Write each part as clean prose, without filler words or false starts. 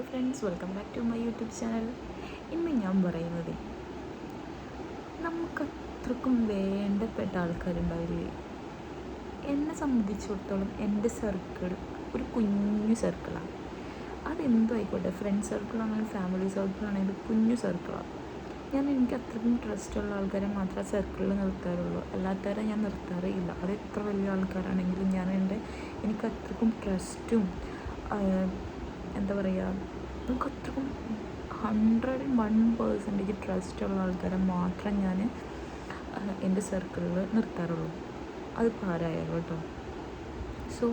Friends, welcome back to my YouTube channel. ഇന്ന് ഞാൻ പറയുന്നത്, നമുക്ക് അത്രക്കും വേണ്ടപ്പെട്ട ആൾക്കാരുണ്ടാവില്ലേ. എന്നെ സംബന്ധിച്ചിടത്തോളം എൻ്റെ സർക്കിൾ ഒരു കുഞ്ഞു സർക്കിളാണ്. അതെന്തോ ആയിക്കോട്ടെ, ഫ്രണ്ട് സർക്കിളാണെങ്കിലും ഫാമിലി സർക്കിളാണെങ്കിലും കുഞ്ഞു സർക്കിളാണ്. എനിക്ക് അത്രക്കും ട്രസ്റ്റുള്ള ആൾക്കാരെ മാത്രമേ സർക്കിളിൽ നിർത്താറുള്ളൂ, അല്ലാത്തവരെ ഞാൻ നിർത്താറേ ഇല്ല. അത് എത്ര വലിയ ആൾക്കാരാണെങ്കിലും എനിക്ക് അത്രക്കും ട്രസ്റ്റും എന്താ പറയുക, നമുക്ക് അത്രക്കും 101% ട്രസ്റ്റുള്ള ആൾക്കാരെ മാത്രം ഞാൻ എൻ്റെ സർക്കിളിൽ നിർത്താറുള്ളൂ. അതിപ്പോൾ ആരായാലും കേട്ടോ. സോ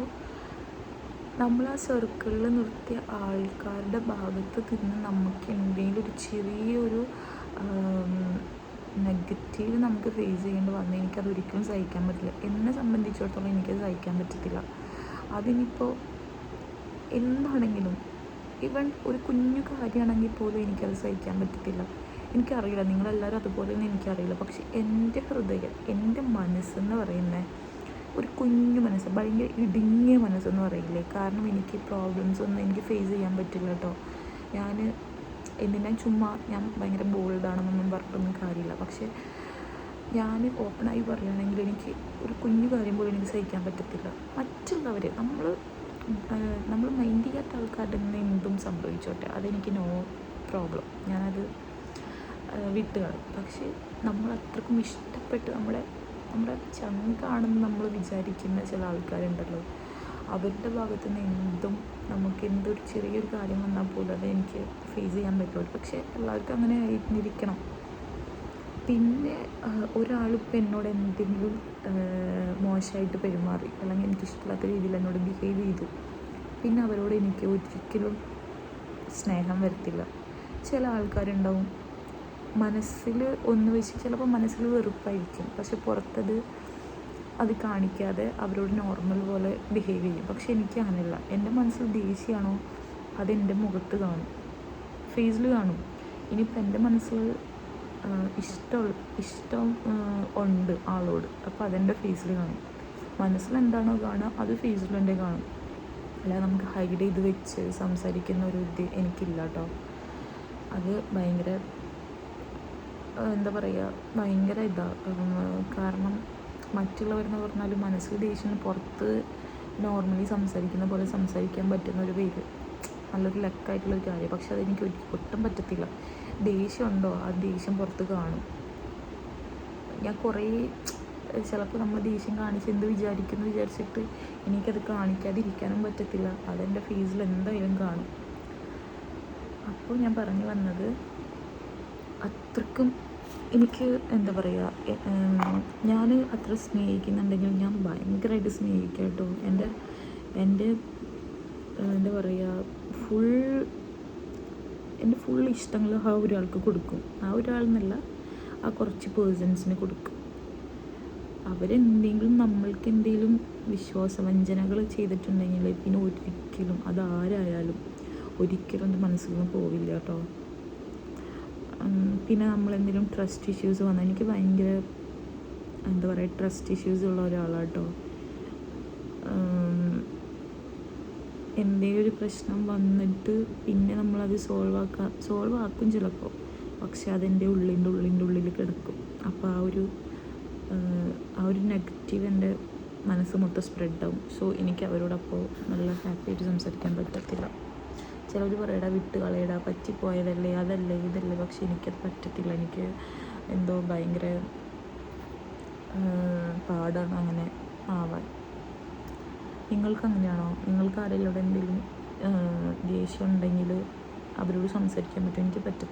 നമ്മൾ ആ സർക്കിളിൽ നിർത്തിയ ആൾക്കാരുടെ ഭാഗത്ത് നിന്ന് നമുക്ക് എന്തെങ്കിലും ഒരു ചെറിയൊരു നെഗറ്റീവ് നമുക്ക് ഫേസ് ചെയ്യേണ്ടി വന്നാൽ എനിക്കതൊരിക്കലും സഹിക്കാൻ പറ്റില്ല. എന്നെ സംബന്ധിച്ചിടത്തോളം എനിക്കത് സഹിക്കാൻ പറ്റത്തില്ല. അതിനിപ്പോൾ എന്താണെങ്കിലും, ഈവൻ ഒരു കുഞ്ഞു കാര്യമാണെങ്കിൽ പോലും എനിക്കത് സഹിക്കാൻ പറ്റത്തില്ല. എനിക്കറിയില്ല, നിങ്ങളെല്ലാവരും അതുപോലെയൊന്നും എനിക്കറിയില്ല. പക്ഷെ എൻ്റെ ഹൃദയം, എൻ്റെ മനസ്സെന്ന് പറയുന്നത് ഒരു കുഞ്ഞു മനസ്സ്, ഭയങ്കര ഇടുങ്ങിയ മനസ്സെന്ന് പറയില്ലേ. കാരണം എനിക്ക് പ്രോബ്ലംസൊന്നും എനിക്ക് ഫേസ് ചെയ്യാൻ പറ്റില്ല കേട്ടോ. ഞാൻ ഭയങ്കര ബോൾഡാണെന്നൊന്നും പറഞ്ഞിട്ടൊന്നും കാര്യമില്ല. പക്ഷേ ഞാൻ ഓപ്പണായി പറയുകയാണെങ്കിൽ എനിക്ക് ഒരു കുഞ്ഞു കാര്യം പോലും എനിക്ക് സഹിക്കാൻ പറ്റത്തില്ല. മറ്റുള്ളവർ നമ്മൾ മൈൻഡ് ചെയ്യാത്ത ആൾക്കാരുടെ നിന്ന് എന്തും സംഭവിച്ചോട്ടെ, അതെനിക്ക് നോ പ്രോബ്ലം, ഞാനത് വിട്ടുകളയും. പക്ഷേ നമ്മൾ അത്രക്കും ഇഷ്ടപ്പെട്ട് നമ്മുടെ ചങ്കാണെന്ന് നമ്മൾ വിചാരിക്കുന്ന ചില ആൾക്കാരുണ്ടല്ലോ, അവരുടെ ഭാഗത്തു നിന്ന് നമുക്ക് എന്തൊരു ചെറിയൊരു കാര്യം വന്നാൽ പോലും അത് എനിക്ക് ഫേസ് ചെയ്യാൻ പറ്റുള്ളൂ. പക്ഷേ എല്ലാവർക്കും അങ്ങനെ ആയിരിക്കണം. പിന്നെ ഒരാളിപ്പോൾ എന്നോട് എന്തെങ്കിലും മോശമായിട്ട് പെരുമാറി, അല്ലെങ്കിൽ എനിക്കിഷ്ടമില്ലാത്ത രീതിയിൽ എന്നോട് ബിഹേവ് ചെയ്തു, പിന്നെ അവരോട് എനിക്ക് ഒരിക്കലും സ്നേഹം വരത്തില്ല. ചില ആൾക്കാരുണ്ടാവും, മനസ്സിൽ ഒന്ന് വെച്ച് ചിലപ്പോൾ മനസ്സിൽ വെറുപ്പായിരിക്കും, പക്ഷെ അത് കാണിക്കാതെ അവരോട് നോർമൽ പോലെ ബിഹേവ് ചെയ്യും. പക്ഷെ എനിക്ക് അങ്ങനെയല്ല. എൻ്റെ മനസ്സിൽ ദേഷ്യമാണോ, അതെൻ്റെ മുഖത്ത് കാണും, ഫേസിൽ കാണും. ഇനിയിപ്പോൾ എൻ്റെ മനസ്സിൽ ഇഷ്ടം ഉണ്ട് ആളോട്, അപ്പോൾ അതെൻ്റെ ഫേസിൽ കാണും. മനസ്സിലെന്താണോ കാണുക അത് ഫേസിൽ എൻ്റെ കാണും. അല്ലാതെ നമുക്ക് ഹൈഡ് ചെയ്ത് വെച്ച് സംസാരിക്കുന്ന ഒരു ഇത് എനിക്കില്ല കേട്ടോ. അത് ഭയങ്കര എന്താ പറയുക, ഭയങ്കര കാരണം മറ്റുള്ളവരെന്ന് പറഞ്ഞാൽ മനസ്സിൽ ദേഷ്യം പുറത്ത് നോർമലി സംസാരിക്കുന്ന പോലെ സംസാരിക്കാൻ പറ്റുന്ന ഒരു പേര് നല്ലൊരു ലക്കായിട്ടുള്ളൊരു കാര്യം. പക്ഷെ അതെനിക്ക് ഒട്ടും പറ്റത്തില്ല. ദേഷ്യമുണ്ടോ, ആ ദേഷ്യം പുറത്ത് കാണും. ഞാൻ ചിലപ്പോൾ നമ്മൾ ദേഷ്യം കാണിച്ച് എന്ത് വിചാരിച്ചിട്ട് എനിക്കത് കാണിക്കാതിരിക്കാനും പറ്റത്തില്ല. അതെൻ്റെ ഫേസിൽ എന്തായാലും കാണും. അപ്പോൾ ഞാൻ പറഞ്ഞു വന്നത്, അത്രക്കും എനിക്ക് എന്താ പറയുക, ഞാൻ അത്ര സ്നേഹിക്കുന്നുണ്ടെങ്കിൽ ഞാൻ ഭയങ്കരമായിട്ട് സ്നേഹിക്കാം കേട്ടോ. എൻ്റെ എന്താ പറയുക, എൻ്റെ ഫുൾ ഇഷ്ടങ്ങൾ ആ ഒരാൾക്ക് കൊടുക്കും. ആ ഒരാളെന്നല്ല, ആ കുറച്ച് പേഴ്സൺസിന് കൊടുക്കും. നമ്മൾക്ക് എന്തെങ്കിലും വിശ്വാസവഞ്ചനകൾ ചെയ്തിട്ടുണ്ടെങ്കിൽ പിന്നെ ഒരിക്കലും, അതാരായാലും ഒരിക്കലും എൻ്റെ മനസ്സിൽ നിന്ന് പോവില്ല കേട്ടോ. പിന്നെ നമ്മളെന്തെങ്കിലും ട്രസ്റ്റ് ഇഷ്യൂസ് വന്നാൽ, എനിക്ക് ഭയങ്കര എന്താ പറയുക, ട്രസ്റ്റ് ഇഷ്യൂസ് ഉള്ള ഒരാളാണ് കേട്ടോ. എന്തെങ്കിലും ഒരു പ്രശ്നം വന്നിട്ട് പിന്നെ നമ്മളത് സോൾവ് ആക്കും ചിലപ്പോൾ, പക്ഷെ അതെൻ്റെ ഉള്ളിൽ കിടക്കും. അപ്പോൾ ആ ഒരു നെഗറ്റീവ് എൻ്റെ മനസ്സ് മൊത്തം സ്പ്രെഡാവും. സോ എനിക്ക് അവരോടപ്പോൾ നല്ല ഹാപ്പിയായിട്ട് സംസാരിക്കാൻ പറ്റത്തില്ല. ചിലർ പറയടാ, വിട്ട് കളയടാ, പറ്റിപ്പോയതല്ലേ, അതല്ലേ ഇതല്ലേ, പക്ഷെ എനിക്കത് പറ്റത്തില്ല. എനിക്ക് എന്തോ ഭയങ്കര പാടാണ് അങ്ങനെ ആവാൻ. നിങ്ങൾക്ക് അങ്ങനെയാണോ? നിങ്ങൾക്ക് ആരെങ്കിലും എന്തെങ്കിലും ദേഷ്യം ഉണ്ടെങ്കിൽ അവരോട് സംസാരിക്കാൻ പറ്റും? എനിക്ക് പറ്റത്തില്ല.